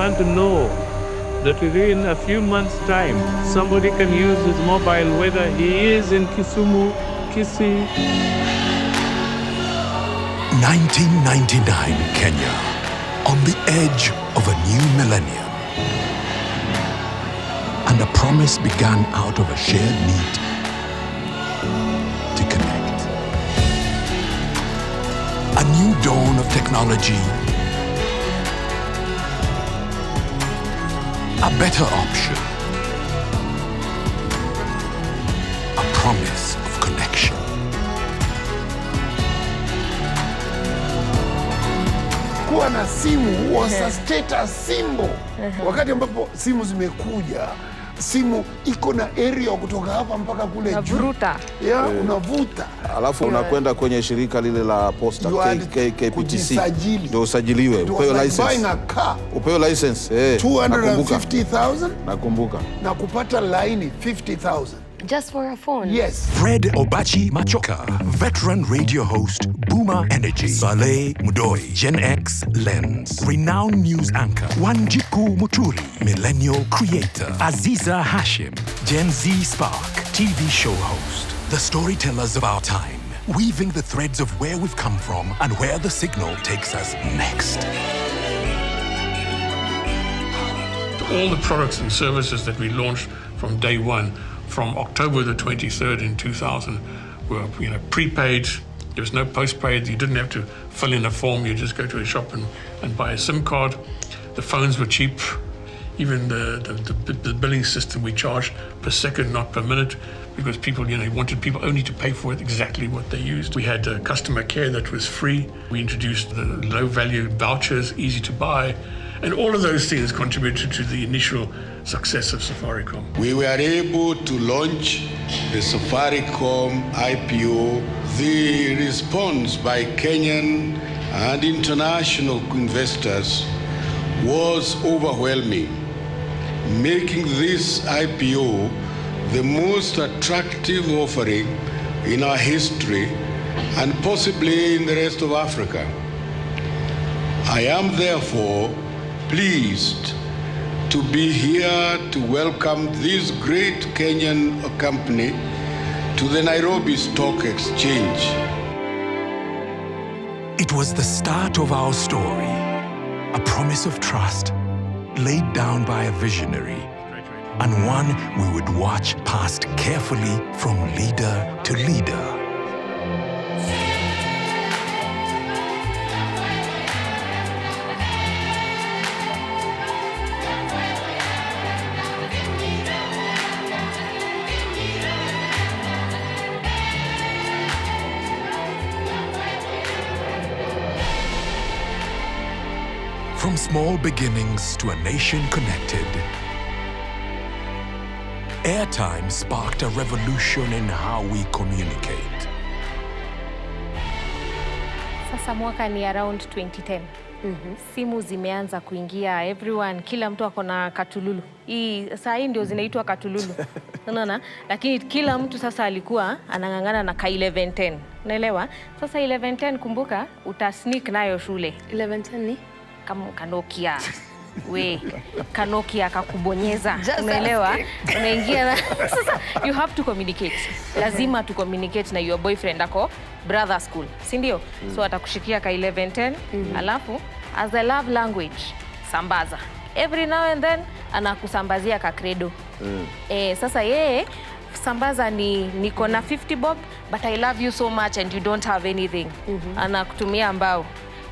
want to know that within a few months' time, somebody can use his mobile, whether he is in Kisumu, Kisii. 1999 Kenya, on the edge of a new millennium. And a promise began out of a shared need to connect. A new dawn of technology, a better option, a promise of connection. Kuwa na simu was a status symbol. Wakati ambapo simu zimekuja, simu iko na area kutoka hapa mpaka kule juu. Unavuta. Yeah, unavuta. Alafu unakwenda kwenye shirika lile la posta KPTC. Ndio usajiliwe. Upewe license. Upewe license. 250,000. Nakumbuka. Na kupata line 50,000. Just for a phone? Yes. Fred Obachi Machoka, veteran radio host, Boomer Energy. Saleh Mudoi, Gen X Lens. Renowned news anchor, Wanjiku Muturi. Millennial creator, Aziza Hashim. Gen Z Spark, TV show host. The storytellers of our time, weaving the threads of where we've come from and where the signal takes us next. All the products and services that we launched from day one, from October the 23rd in 2000, were prepaid. There was no postpaid. You didn't have to fill in a form. You just go to a shop and buy a SIM card. The phones were cheap. Even the billing system, we charged per second, not per minute, because people, wanted people only to pay for it exactly what they used. We had customer care that was free. We introduced the low-value vouchers, easy to buy. And all of those things contributed to the initial success of Safaricom. We were able to launch the Safaricom IPO. The response by Kenyan and international investors was overwhelming, making this IPO the most attractive offering in our history and possibly in the rest of Africa. I am therefore pleased to be here to welcome this great Kenyan company to the Nairobi Stock Exchange. It was the start of our story, a promise of trust laid down by a visionary, and one we would watch passed carefully from leader to leader. From small beginnings to a nation connected, airtime sparked a revolution in how we communicate. Sasa mwaka ni around 2010. Simu zimeanza kuingia, everyone, kila mtu ako na katululu. Saa hii ndio zinaitwa katululu. Unaona? Lakini kila mtu sasa alikuwa anang'ang'ana na ka 1110. Unaelewa? Sasa 1110 kumbuka utasneak nayo shule. 1110 ni kama Kanokia. Kanokia kakubonyeza. Unaelewa? Unaingia na sasa you have to communicate. Lazima to communicate na your boyfriend ako brother school. Si ndio? So atakushikia ka 1110 alafu as a love language sambaza. Every now and then anakusambazia ka credo. Sasa yeye sambaza niko na 50 bob but I love you so much and you don't have anything. Anakutumia mbao.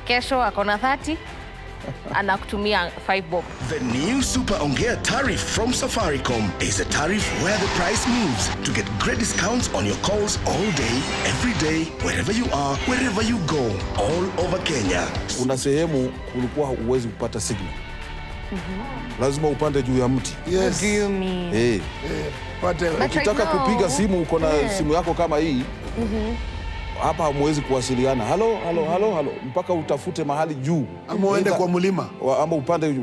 Kesho akona 30 anakutumia 5 bob. The new Super Ongea tariff from Safaricom is a tariff where the price moves to get great discounts on your calls all day, every day, wherever you are, wherever you go, all over Kenya. Kuna sehemu kulikuwa huwezi kupata signal. Lazima upande juu ya mti. Yes. What do you mean? Ukitaka kupiga simu uko na simu yako kama hii. Hapa hamwezi kuwasiliana. Halo mpaka utafute mahali juu. Ama uende kwa mlima. Ama upande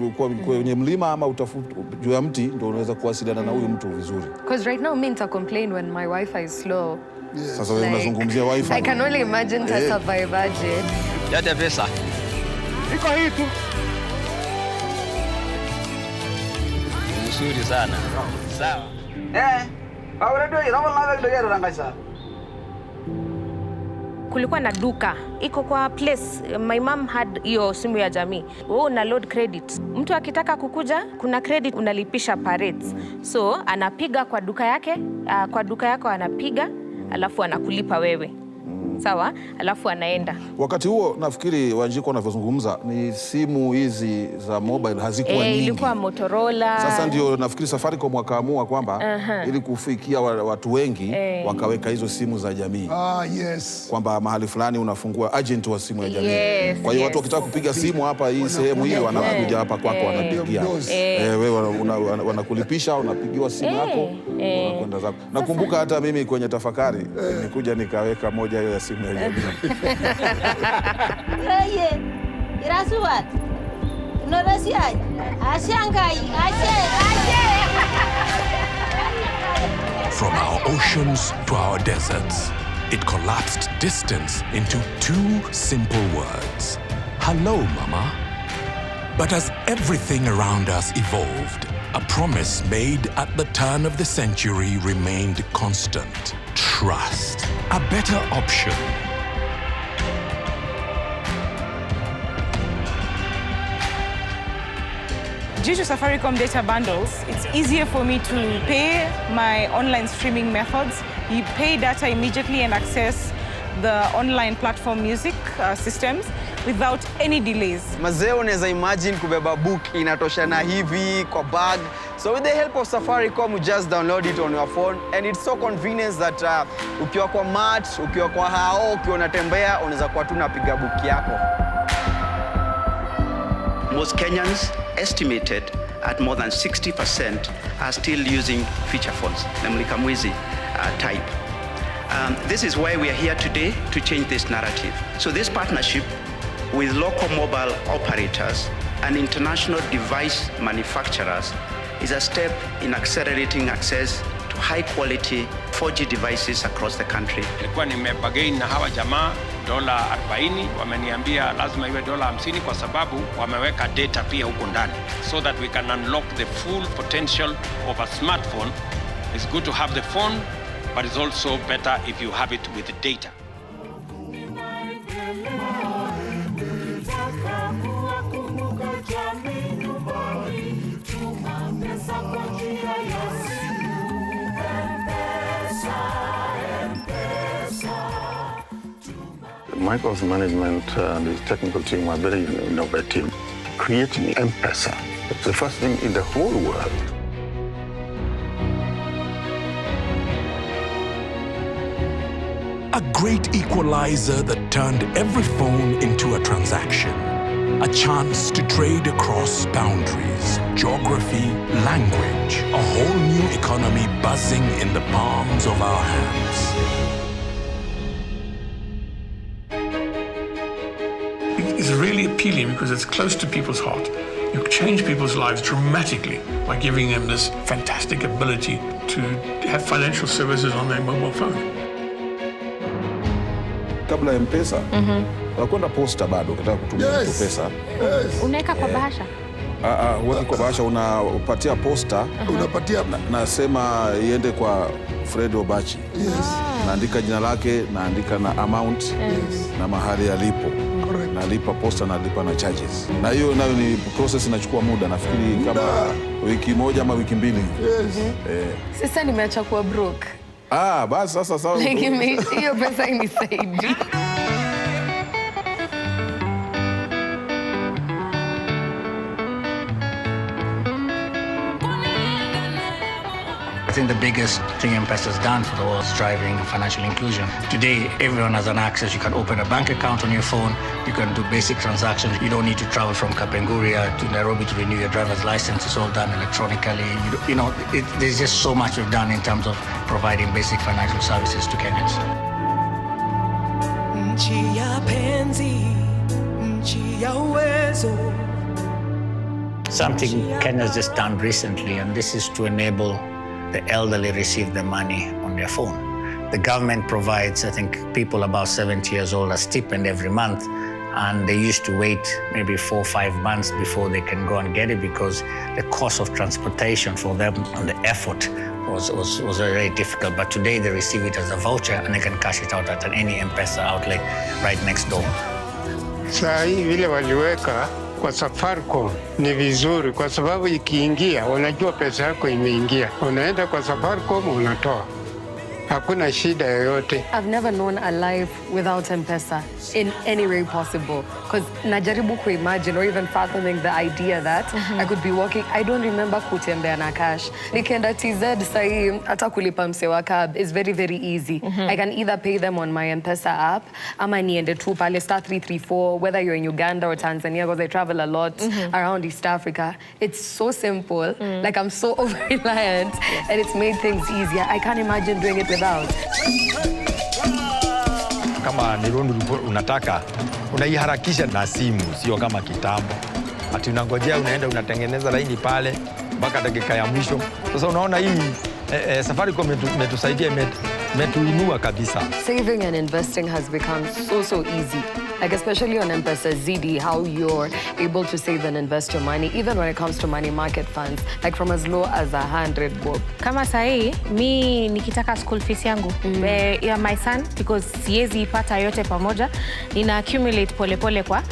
kwenye mlima ama utafute juu ya mti ndio unaweza kuwasiliana na huyu mtu vizuri. Because right now me nita complain when my wifi is slow. Yes. Sasa wewe unazungumzia wifi. I can only imagine to survive aje. Yada pesa. Iko hii tu. Mzuri sana. Sawa. Kulikuwa na duka iko kwa place. My mom had hiyo simu ya jamii. Wewe una load credit. Mtu akitaka kukuja, kuna credit unalipisha per rates. So anapiga kwa duka yake, kwa duka yako anapiga, alafu anakulipa wewe. Sawa, alafu anaenda. Wakati huo nafikiri Wanjiku wanavyozungumza ni simu hizi za mobile hazikuwa nyingi. Ilikuwa Motorola. Sasa ndio nafikiri Safaricom wakaamua kwamba ili kufikia watu wengi wakaweka hizo simu za jamii. Yes. Kwamba mahali fulani unafungua agent wa simu ya jamii. Yes, kwa hiyo watu wakitaka kupiga simu hapa hii sehemu hii wanakuja hapa kwako wanapigia. Wewe wanakulipisha, unapigiwa simu yako, unakwenda zako. Nakumbuka hata mimi kwenye tafakari nilikuja nikaweka moja hiyo ya simu ya jamii. Irasuat. Norasiai. Ashangai. From our oceans to our deserts, it collapsed distance into 2 simple words. Hello, Mama. But as everything around us evolved, a promise made at the turn of the century remained constant. Trust. A better option. Due to Safaricom data bundles, it's easier for me to pay my online streaming methods. You pay data immediately and access the online platform music systems without any delays. Mazee, unaweza imagine kubeba book inatoshana hivi kwa bag. So with the help of Safaricom, you just download it on your phone, and it's so convenient that ukiwa kwa mat, ukiwa kwa hao, ukiwa unatembea, unaweza kuwa tu unapiga book yako. Most Kenyans, estimated at more than 60%, are still using feature phones, namely Kamwizi type. This is why we are here today to change this narrative. So this partnership with local mobile operators and international device manufacturers is a step in accelerating access to high-quality 4G devices across the country. Nilikuwa nimebagain na hawa jamaa $40, wameniambia lazima iwe $50 kwa sababu wameweka data pia huko ndani, so that we can unlock the full potential of a smartphone. It's good to have the phone, but it's also better if you have it with the data. Michael's management and his technical team were very innovative, creating M-Pesa. It's the first thing in the whole world. A great equalizer that turned every phone into a transaction. A chance to trade across boundaries, geography, language. A whole new economy buzzing in the palms of our hands. It's really appealing because it's close to people's heart. You change people's lives dramatically by giving them this fantastic ability to have financial services on their mobile phone. Kabla ya M-Pesa, unakwenda posta bado ukitaka kutumia mtu pesa. Unaweka kwa bahasha. Huweki kwa bahasha, unapatia posta, unapatia nasema iende kwa Fred Obachi. Naandika jina lake, naandika na amount, na mahali alipo. Nalipa posta, nalipa na charges. Na hiyo nayo ni process inachukua muda, nafikiri kama wiki moja ama wiki mbili. Sasa nimeacha kuwa broke. Basi sasa sawa. Hiyo pesa inisaidi. I think the biggest thing M-Pesa has done for the world is driving financial inclusion. Today, everyone has an access. You can open a bank account on your phone. You can do basic transactions. You don't need to travel from Kapenguria to Nairobi to renew your driver's license. It's all done electronically. There's just so much we've done in terms of providing basic financial services to Kenyans. Something Kenya's just done recently, and this is to enable the elderly receive the money on their phone. The government provides, I think, people about 70 years old a stipend every month, and they used to wait maybe 4 or 5 months before they can go and get it because the cost of transportation for them and the effort was very difficult. But today they receive it as a voucher and they can cash it out at any M-Pesa outlet right next door. Saa hii vile waliweka kwa Safaricom ni vizuri kwa sababu ikiingia unajua pesa yako imeingia. Unaenda kwa Safaricom unatoa. Hakuna shida yoyote. I've never known a life without M-Pesa in any way possible. Because najaribu kuimagine or even fathoming the idea that I could be walking. I don't remember kutembea na cash. Nikienda TZ sahi hata kulipa mse wa cab is very, very easy. I can either pay them on my M-Pesa app ama niende tu pale *334 whether you're in Uganda or Tanzania because I travel a lot around East Africa. It's so simple. Like I'm so over-reliant and it's made things easier. I can't imagine doing it without. Kama ni rundu unataka unaiharakisha na simu, sio kama kitambo ati unangojea unaenda unatengeneza laini pale mpaka dakika ya mwisho. Sasa unaona hii Safaricom imetusaidia, imetuinua kabisa. Saving and investing has become so easy. Like especially on M-Pesa ZD, how you're able to save and invest your money, even when it comes to money market funds, like from as low as 100 bob. Kama sahi, mi nikitaka school fees yangu, ya my son, because siezi ipata yote pamoja, nina accumulate polepole kwa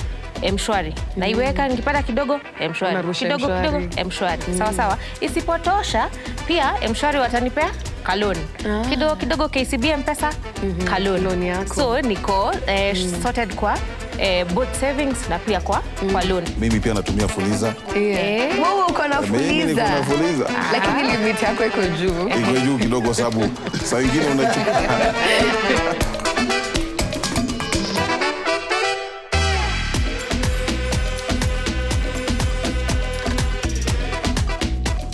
M-Shwari. Naiweka nikipata kidogo M-Shwari. Kidogo M-Shwari. Sawa sawa. Isipotosha pia M-Shwari watanipea kaloni. Kidogo KCB M-Pesa kaloni. So niko sorted kwa both savings na pia kwa loan. Mimi pia natumia Fuliza. Wewe uko na Fuliza. Lakini limit yako iko juu. Iko juu kidogo sababu saa nyingine unachukua.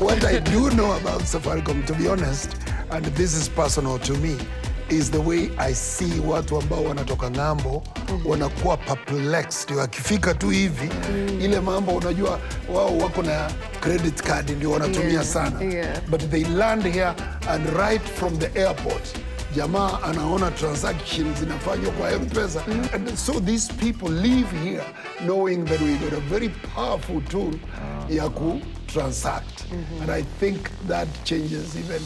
What I do know about Safaricom, to be honest, and this is personal to me, is the way I see watu ambao wanatoka ng'ambo wanakuwa perplexed. Wakifika tu hivi, ile mambo unajua wao wako na credit card ndio wanatumia sana. But they land here and right from the airport, jamaa anaona transactions zinafanywa kwa M-Pesa. And so these people live here knowing that we got a very powerful tool ya transact. And I think that changes even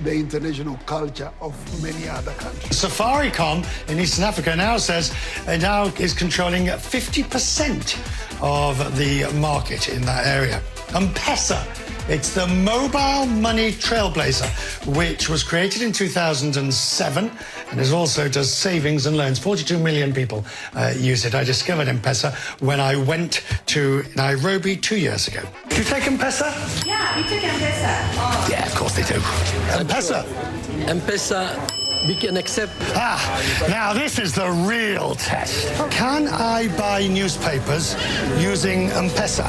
the international culture of many other countries. Safaricom in Eastern Africa now says it now is controlling 50% of the market in that area. M-Pesa, it's the mobile money trailblazer, which was created in 2007 and is also does savings and loans. 42 million people use it. I discovered M-Pesa when I went to Nairobi 2 years ago. Do you take M-Pesa? Yeah, we take M-Pesa. Oh. Yeah, of course they do. M-Pesa? M-Pesa, we can accept. Now this is the real test. Can I buy newspapers using M-Pesa?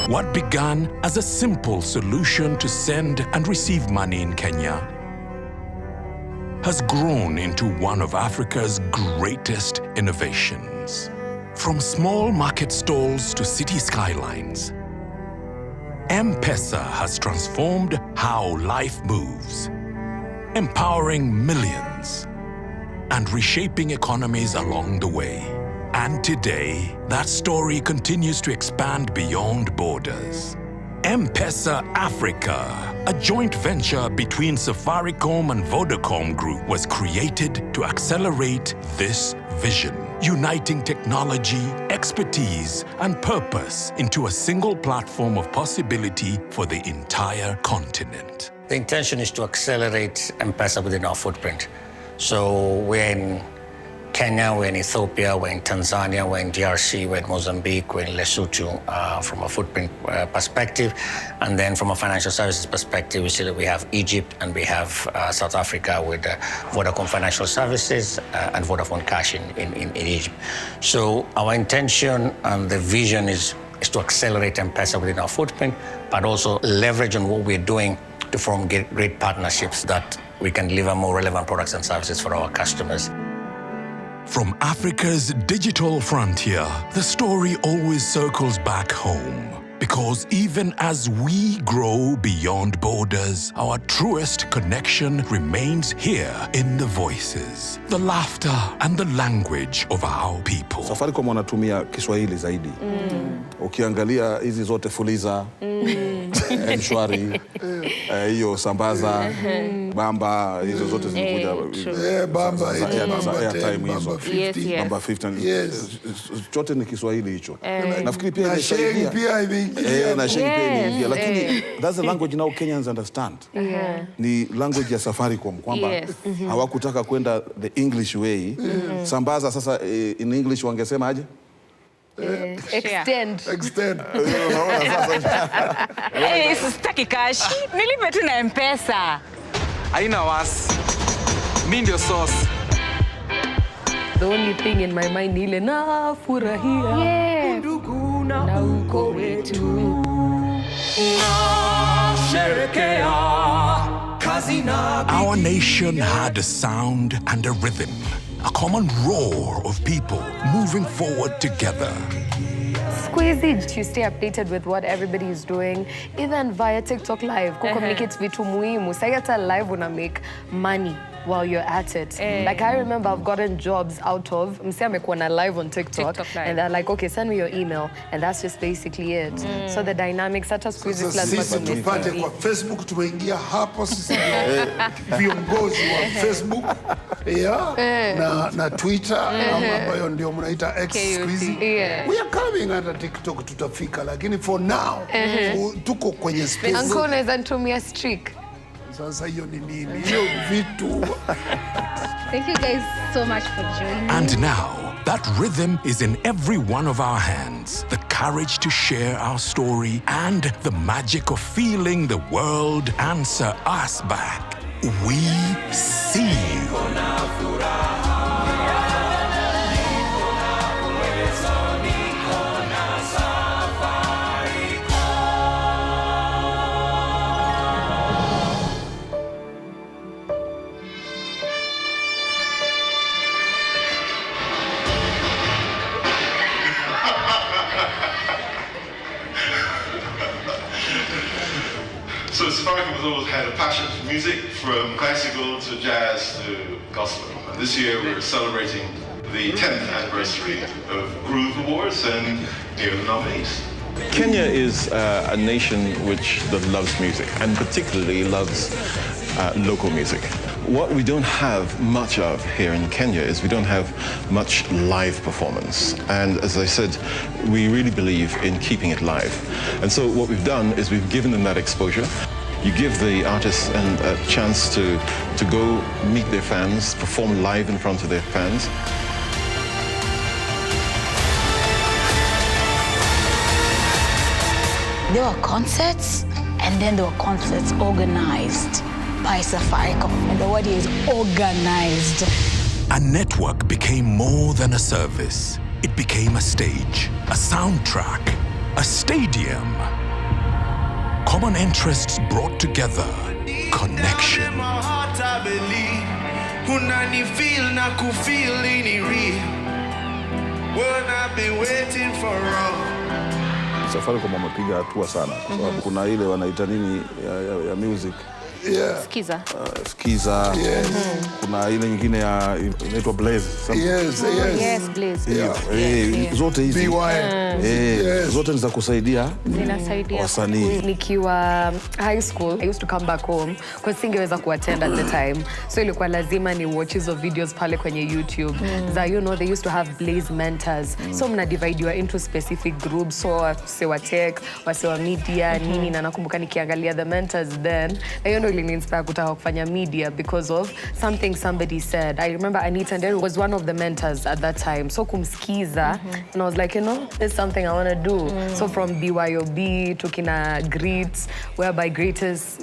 What began as a simple solution to send and receive money in Kenya has grown into one of Africa's greatest innovations. From small market stalls to city skylines, M-Pesa has transformed how life moves, empowering millions and reshaping economies along the way. And today, that story continues to expand beyond borders. M-Pesa Africa, a joint venture between Safaricom and Vodacom Group, was created to accelerate this vision, uniting technology, expertise, and purpose into a single platform of possibility for the entire continent. The intention is to accelerate M-Pesa within our footprint. So we're in Kenya, we're in Ethiopia, we're in Tanzania, we're in DRC, we're in Mozambique, we're in Lesotho from a footprint perspective. And then from a financial services perspective, we see that we have Egypt and we have South Africa with Vodacom Financial Services and Vodafone Cash in Egypt. So our intention and the vision is to accelerate M-Pesa within our footprint, but also leverage on what we're doing to form great partnerships that we can deliver more relevant products and services for our customers. From Africa's digital frontier, the story always circles back home. Because even as we grow beyond borders, our truest connection remains here in the voices, the laughter and the language of our people. Safaricom wanatumia Kiswahili zaidi. Ukiangalia hizi zote Fuliza, Mshwari, hiyo Sambaza, Bamba, hizo zote zimekuja. Bamba, airtime hizo. Bamba 50. Chote ni Kiswahili hicho. Nafikiri pia inasaidia. Na Sheng pia imeingia, lakini that's a language now Kenyans understand. Ni language ya Safaricom kwamba hawakutaka kwenda the English way. Sambaza sasa in English wangesema aje? Extend. Sitaki cash. Nilipe tu na M-Pesa. Haina wasi. Mimi ndio sauce. The only thing in my mind ni ile na furahia. Undugu na uko wetu. Our nation had a sound and a rhythm, a common roar of people moving forward together. Squeezy, you stay updated with what everybody is doing, even via TikTok Live. Communicate vitu muhimu. Sayata live una make money while you're at it. Like I remember I've gotten jobs out of mse amekuwa na live on TikTok and they're like, okay, send me your email, and that's just basically it. So the dynamics hata Squeezy plus sisi tupate kwa Facebook, tumeingia hapo sisi viongozi wa Facebook na Twitter ambayo ndio mnaita X Squeezy. We are coming at TikTok, tutafika, lakini for now tuko kwenye space. Uncle unaweza nitumia streak. Sasa hiyo ni nini? Hiyo vitu. Thank you guys so much for joining. And now, that rhythm is in every one of our hands. The courage to share our story and the magic of feeling the world answer us back. We see you. So Safaricom has always had a passion for music, from classical to jazz to gospel. And this year we're celebrating the 10th anniversary of Groove Awards, and here are the nominees. Kenya is a nation that loves music, and particularly loves local music. What we don't have much of here in Kenya is we don't have much live performance. And as I said, we really believe in keeping it live. And so what we've done is we've given them that exposure. You give the artists a chance to go meet their fans, perform live in front of their fans. There were concerts, and then there were concerts organized by Safaricom. And the word is organized. A network became more than a service. It became a stage, a soundtrack, a stadium. Common interests brought together. Connection. Safaricom wamepiga hatua sana kwa sababu kuna ile wanaita nini ya music. Skiza. Skiza. Kuna ile nyingine inaitwa Baze. Yes, Baze. Zote hizi. Zote ni za kusaidia. Zinasaidia wasanii. Nikiwa high school, I used to come back home kwa singeweza kuattend at the time. So ilikuwa lazima ni watch hizo videos pale kwenye YouTube. Za they used to have Baze mentors. So mna divide into specific groups. So wasewa tech, wasewa media, nini, na nakumbuka nikiangalia the mentors then. Really inspired kutaka kufanya media because of something somebody said. I remember Anita Nderu was one of the mentors at that time. So kumskiza, and I was like, this is something I want to do. So from BYOB to kina Greats, whereby greatness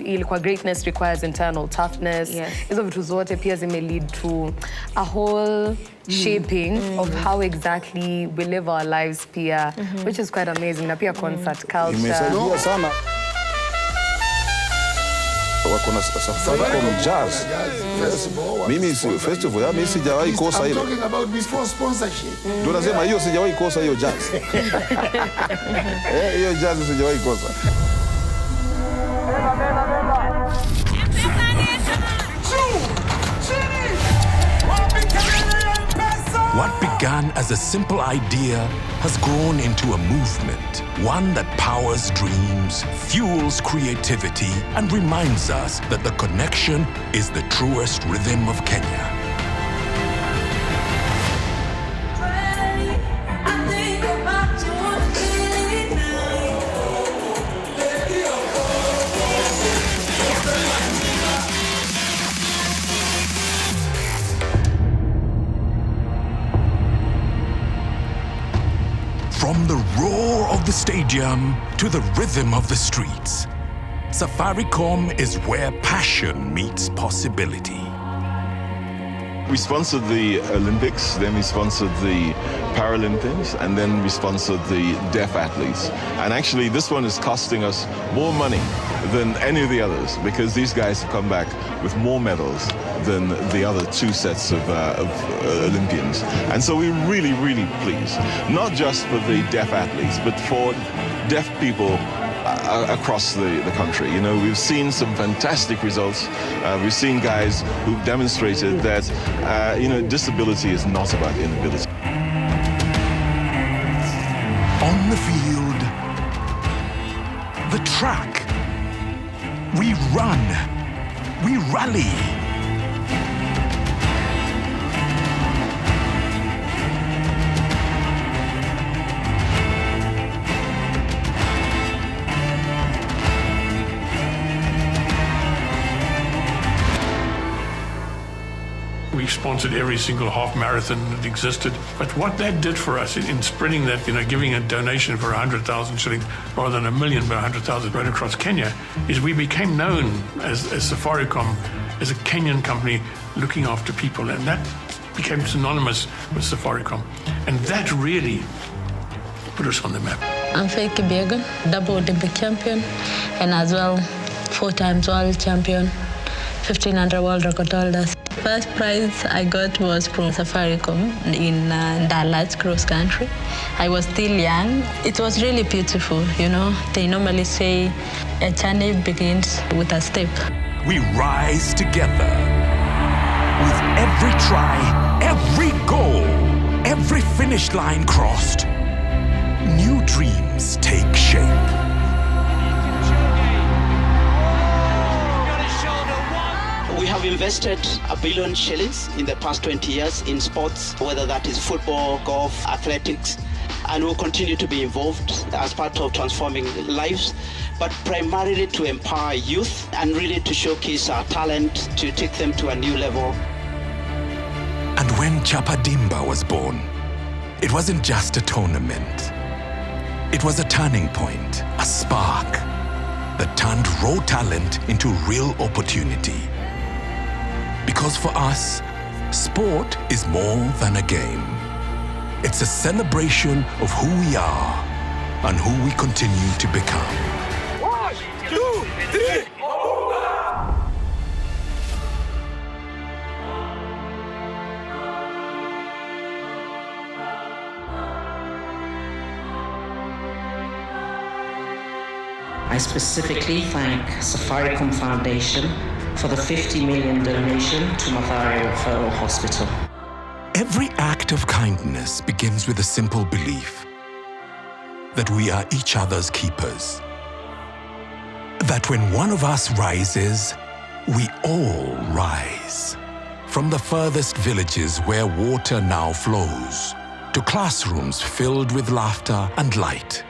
requires internal toughness. Hizo vitu zote pia zime lead to a whole shaping of how exactly we live our lives pia, which is quite amazing. Na pia concert culture. Imesaidia sana. wako na Safaricom Jazz. Mimi festival mimi sijawahi kosa ile. I'm talking about before sponsorship. Ndio nasema hiyo sijawahi kosa hiyo jazz. Hiyo jazz sijawahi kosa. What began as a simple idea has grown into a movement, one that powers dreams, fuels creativity, and reminds us that the connection is the truest rhythm of Kenya. From the roar of the stadium to the rhythm of the streets, Safaricom is where passion meets possibility. We sponsored the Olympics, then we sponsored the Paralympics, and then we sponsored the deaf athletes. And actually, this one is costing us more money than any of the others because these guys have come back with more medals than the other two sets of Olympians. And so we're really, really pleased, not just for the deaf athletes, but for deaf people across the country. You know, we've seen some fantastic results. We've seen guys who've demonstrated that, you know, disability is not about inability. On the field, the track, we run, we rally. We sponsored every single half marathon that existed. But what that did for us in spreading that, you know, giving a donation for 100,000 shillings rather than 1 million, but 100,000 right across Kenya, is we became known as Safaricom, as a Kenyan company looking after people. And that became synonymous with Safaricom. And that really put us on the map. I'm Faith Kibiegon, double Olympic champion, and as well 4 times world champion, 1500 world record holders. First prize I got was from Safaricom in Dallas cross country. I was still young. It was really beautiful, you know. They normally say a journey begins with a step. We rise together. With every try, every goal, every finish line crossed, new dreams take shape. We have invested $1 billion shillings in the past 20 years in sports, whether that is football, golf, athletics, and we'll continue to be involved as part of transforming lives, but primarily to empower youth and really to showcase our talent, to take them to a new level. And when Chapadimba was born, it wasn't just a tournament. It was a turning point, a spark that turned raw talent into real opportunity. Because for us, sport is more than a game. It's a celebration of who we are and who we continue to become. 1, 2, 3. I specifically thank Safaricom Foundation for the 50 million donation to Mathare Referral Hospital. Every act of kindness begins with a simple belief that we are each other's keepers. That when one of us rises, we all rise. From the furthest villages where water now flows, to classrooms filled with laughter and light,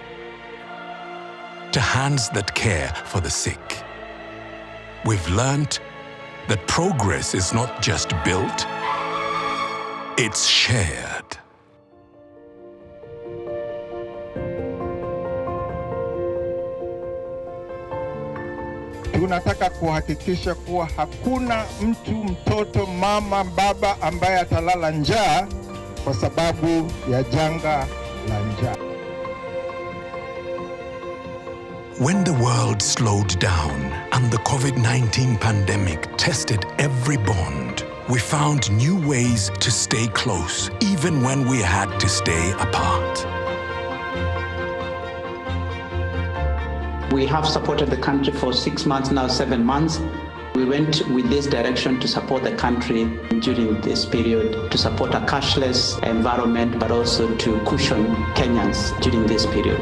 to hands that care for the sick. We've learned that progress is not just built, it's shared. Tunataka kuhakikisha kuwa hakuna mtu, mtoto, mama, baba ambaye atalala njaa kwa sababu ya janga la njaa. When the world slowed down and the COVID-19 pandemic tested every bond, we found new ways to stay close, even when we had to stay apart. We have supported the country for 6 months now, 7 months. We went with this direction to support the country during this period, to support a cashless environment, but also to cushion Kenyans during this period.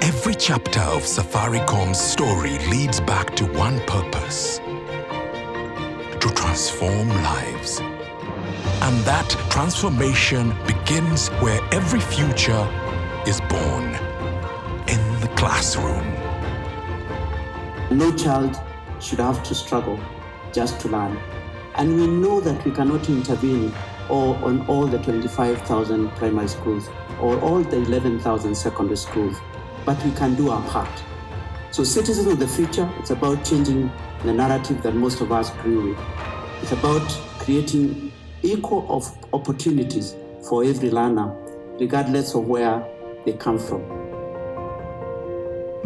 Every chapter of Safaricom's story leads back to one purpose: to transform lives. And that transformation begins where every future is born, in the classroom. No child should have to struggle just to learn. And we know that we cannot intervene on all the 25,000 primary schools or all the 11,000 secondary schools, but we can do our part. So Citizens of the Future, it's about changing the narrative that most of us grew with. It's about creating equal opportunities for every learner, regardless of where they come from.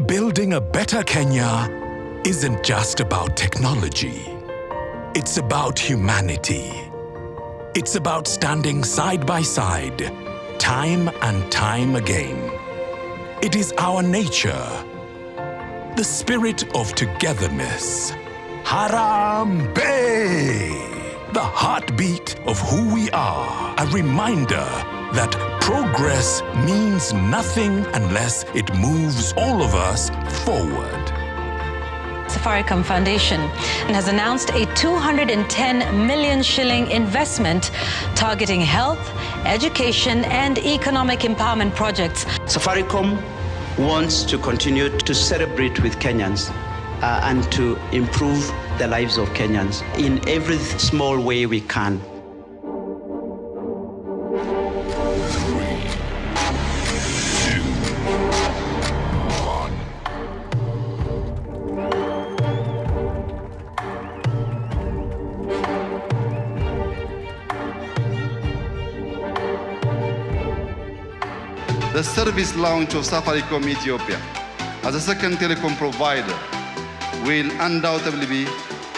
Building a better Kenya isn't just about technology. It's about humanity. It's about standing side by side, time and time again. It is our nature, the spirit of togetherness. Harambee! The heartbeat of who we are. A reminder that progress means nothing unless it moves all of us forward. Safaricom Foundation has announced a 210 million shilling investment targeting health, education, and economic empowerment projects. Safaricom wants to continue to celebrate with Kenyans and to improve the lives of Kenyans in every small way we can. The service launch of Safaricom Ethiopia as a second telecom provider will undoubtedly be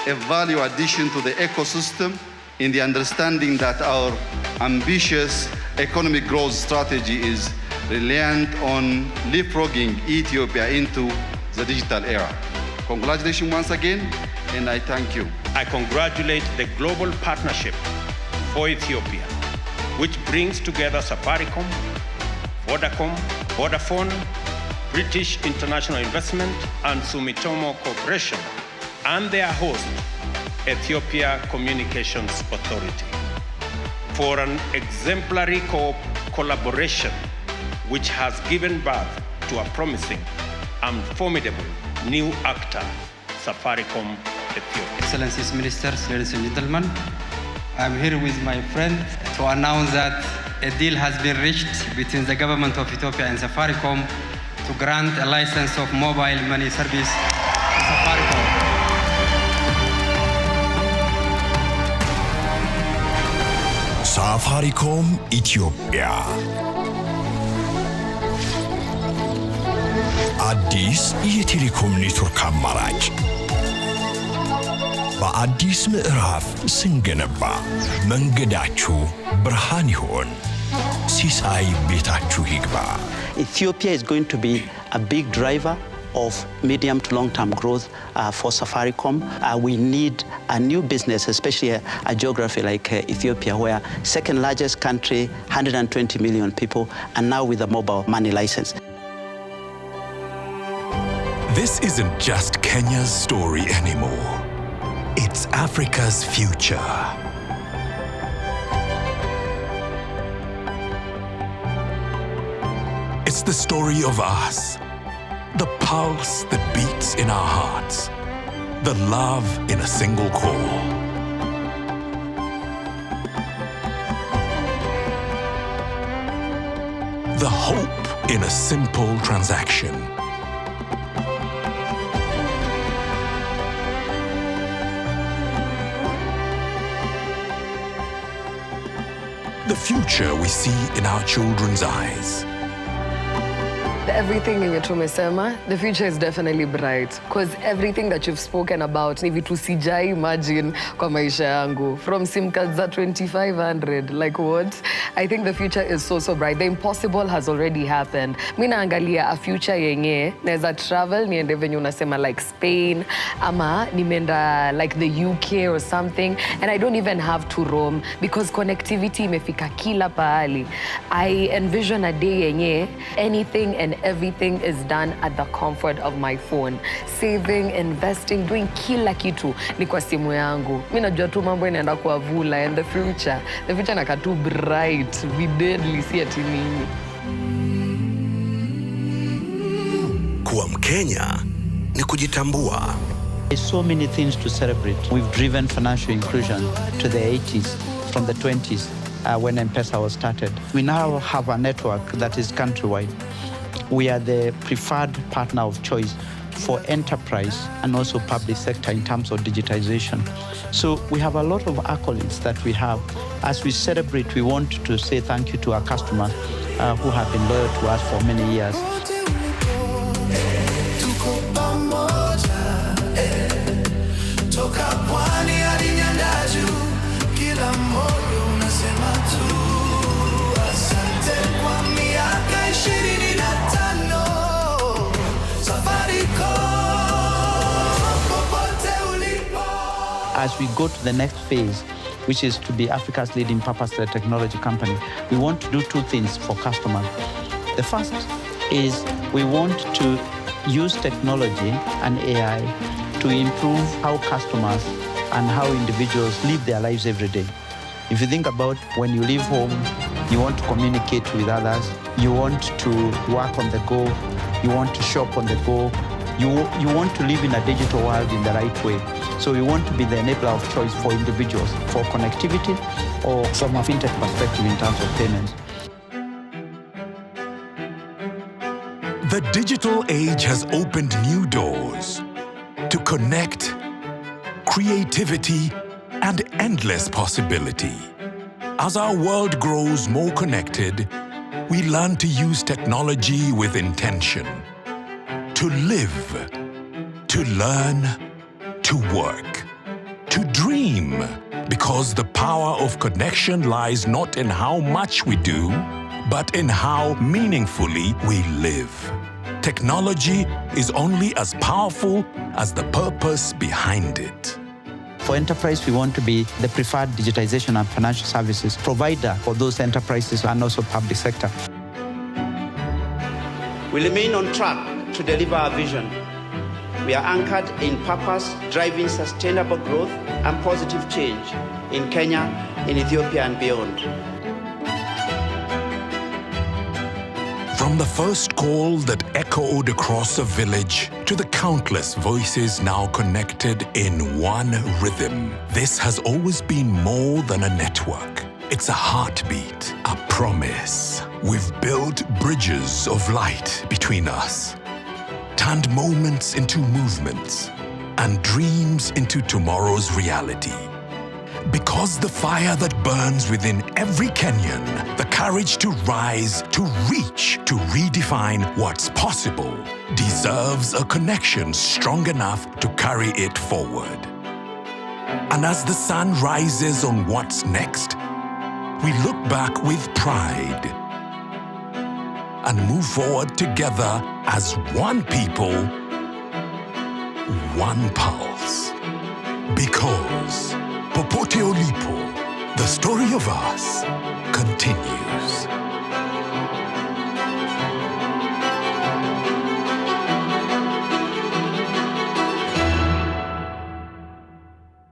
a value addition to the ecosystem in the understanding that our ambitious economic growth strategy is reliant on leapfrogging Ethiopia into the digital era. Congratulations once again, and I thank you. I congratulate the Global Partnership for Ethiopia, which brings together Safaricom, Vodafone, British International Investment, and Sumitomo Corporation, and their host, Ethiopia Communications Authority, for an exemplary collaboration which has given birth to a promising and formidable new actor, Safaricom Ethiopia. Excellencies, Ministers, ladies and gentlemen, I'm here with my friend to announce that a deal has been reached between the government of Ethiopia and Safaricom to grant a license of mobile money service to Safaricom. Safaricom Ethiopia. አዲስ የቴሌኮም ኔትወርክ አማራጭ በአዲስ ምዕራፍ ስንገነባ መንገዳችሁ ብርሃን ይሆን ሲሳይ ቤታችሁ ይግባ Ethiopia is going to be a big driver of medium to long-term growth for Safaricom. We need a new business, especially a geography like Ethiopia, where second largest country, 120 million people, and now with a mobile money license. This isn't just Kenya's story anymore. It's Africa's future. It's the story of us, the pulse that beats in our hearts, the love in a single call. The hope in a simple transaction. the future we see in our children's eyes. Everything yenye tumesema, the future is definitely bright because everything that you've spoken about ni vitu sijai imagine kwa maisha yangu. From SIM cards za 2500, like what? I think the future is so bright. The impossible has already happened. Mi naangalia a future yenye naweza travel niende venye unasema like Spain ama nimeenda like the UK or something and I don't even have to roam because connectivity imefika kila pahali. I envision a day yenye anything and everything is done at the comfort of my phone. Saving, investing, doing kila kitu ni kwa simu yangu. Mimi najua tu mambo inaenda kuwa vula and the future naka tu bright, vividly, si ati nini. Kuwa Mkenya ni kujitambua. There's so many things to celebrate. We've driven financial inclusion to the 80s, from the 20s, when M-Pesa was started. We now have a network that is countrywide. We are the preferred partner of choice for enterprise and also public sector in terms of digitization. So we have a lot of accolades that we have. As we celebrate, we want to say thank you to our customers who have been loyal to us for many years. As we go to the next phase, which is to be Africa's leading purpose-led technology company, we want to do two things for customers. The first is we want to use technology and AI to improve how customers and how individuals live their lives every day. If you think about when you leave home, you want to communicate with others, you want to work on the go, you want to shop on the go, you want to live in a digital world in the right way. So we want to be the enabler of choice for individuals, for connectivity or from a fintech perspective in terms of payments. The digital age has opened new doors to connect, creativity, and endless possibility. As our world grows more connected, we learn to use technology with intention. To live, to learn, to work, to dream, because the power of connection lies not in how much we do, but in how meaningfully we live. Technology is only as powerful as the purpose behind it. For enterprise, we want to be the preferred digitization and financial services provider for those enterprises and also public sector. We remain on track to deliver our vision. We are anchored in purpose, driving sustainable growth and positive change in Kenya, in Ethiopia and beyond. From the first call that echoed across a village to the countless voices now connected in one rhythm, this has always been more than a network. It's a heartbeat, a promise. We've built bridges of light between us, turned moments into movements, and dreams into tomorrow's reality. Because the fire that burns within every Kenyan, the courage to rise, to reach, to redefine what's possible, deserves a connection strong enough to carry it forward. And as the sun rises on what's next, we look back with pride and move forward together as one people, one pulse. Because popote ulipo, the story of us continues.